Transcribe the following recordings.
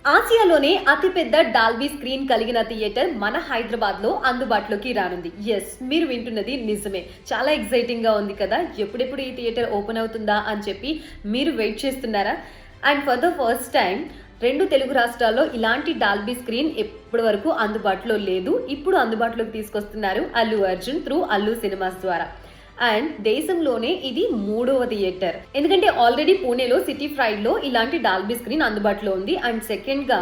ఆసియాలోనే అతిపెద్ద Dolby screen కలిగిన theatre మన హైదరాబాద్లో అందుబాటులోకి రానుంది. ఎస్, మీరు వింటున్నది నిజమే. చాలా ఎక్సైటింగ్గా ఉంది కదా. ఎప్పుడెప్పుడు ఈ థియేటర్ ఓపెన్ అవుతుందా అని చెప్పి మీరు వెయిట్ చేస్తున్నారా? And for the first time 2 Telugu రాష్ట్రాల్లో ఇలాంటి డాల్బీ స్క్రీన్ ఇప్పటి వరకు అందుబాటులో లేదు. ఇప్పుడు అందుబాటులోకి తీసుకొస్తున్నారు అల్లు అర్జున్ త్రూ అల్లు సినిమాస్ ద్వారా. అండ్ దేశంలోనే ఇది 3వ థియేటర్. ఎందుకంటే ఆల్రెడీ పూణేలో సిటీ ఫ్రైడ్ లో ఇలాంటి డాల్బీ స్క్రీన్ అందుబాటులో ఉంది. అండ్ సెకండ్ గా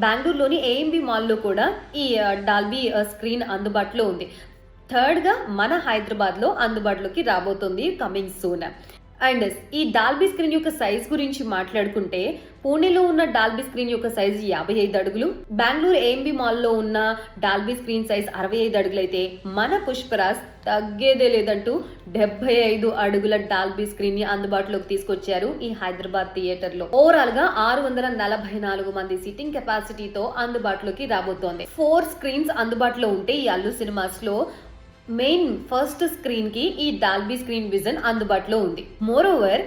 బెంగళూరులోని ఏఎంబి మాల్లో కూడా ఈ డాల్బీ స్క్రీన్ అందుబాటులో ఉంది. థర్డ్ గా మన హైదరాబాద్ లో అందుబాటులోకి రాబోతుంది కమింగ్ సూన్. అండ్ ఈ డాల్బీ స్క్రీన్ యొక్క సైజ్ గురించి మాట్లాడుకుంటే పూణేలో ఉన్న డాల్బీ స్క్రీన్ యొక్క సైజ్ 55 అడుగులు, బెంగళూరు ఏఎంబి మాల్లో ఉన్న డాల్బీ స్క్రీన్ సైజ్ 65 అడుగులు అయితే మన పుష్పరాజ్ తగ్గేదే లేదంటూ 75 అడుగుల డాల్బీ స్క్రీన్ ని అందుబాటులోకి తీసుకొచ్చారు ఈ హైదరాబాద్ థియేటర్ లో. ఓవరాల్ గా 644 మంది సిట్టింగ్ కెపాసిటీతో అందుబాటులోకి రాబోతోంది. 4 స్క్రీన్స్ అందుబాటులో ఉంటే ఈ అల్లు సినిమాస్ లో మెయిన్ ఫస్ట్ స్క్రీన్ కి ఈ డాల్బీ స్క్రీన్ విజన్ అందుబాటులో ఉంది. మోర్ ఓవర్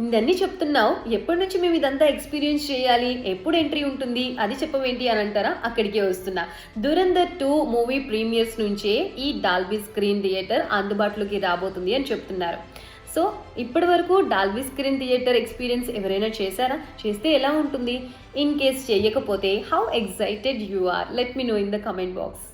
ఇదన్నీ చెప్తున్నావు, ఎప్పటి నుంచి మేము ఇదంతా ఎక్స్పీరియన్స్ చేయాలి, ఎప్పుడు ఎంట్రీ ఉంటుంది అది చెప్పవేంటి అని అంటారా? అక్కడికే వస్తున్నా. దురంధర్ 2 మూవీ ప్రీమియర్స్ నుంచే ఈ డాల్బీ స్క్రీన్ థియేటర్ అందుబాటులోకి రాబోతుంది అని చెప్తున్నారు. సో ఇప్పటి వరకు డాల్బీ స్క్రీన్ థియేటర్ ఎక్స్పీరియన్స్ ఎవరైనా చేశారా? చేస్తే ఎలా ఉంటుంది? ఇన్ కేస్ చేయకపోతే how excited you are? Let me know in the comment box.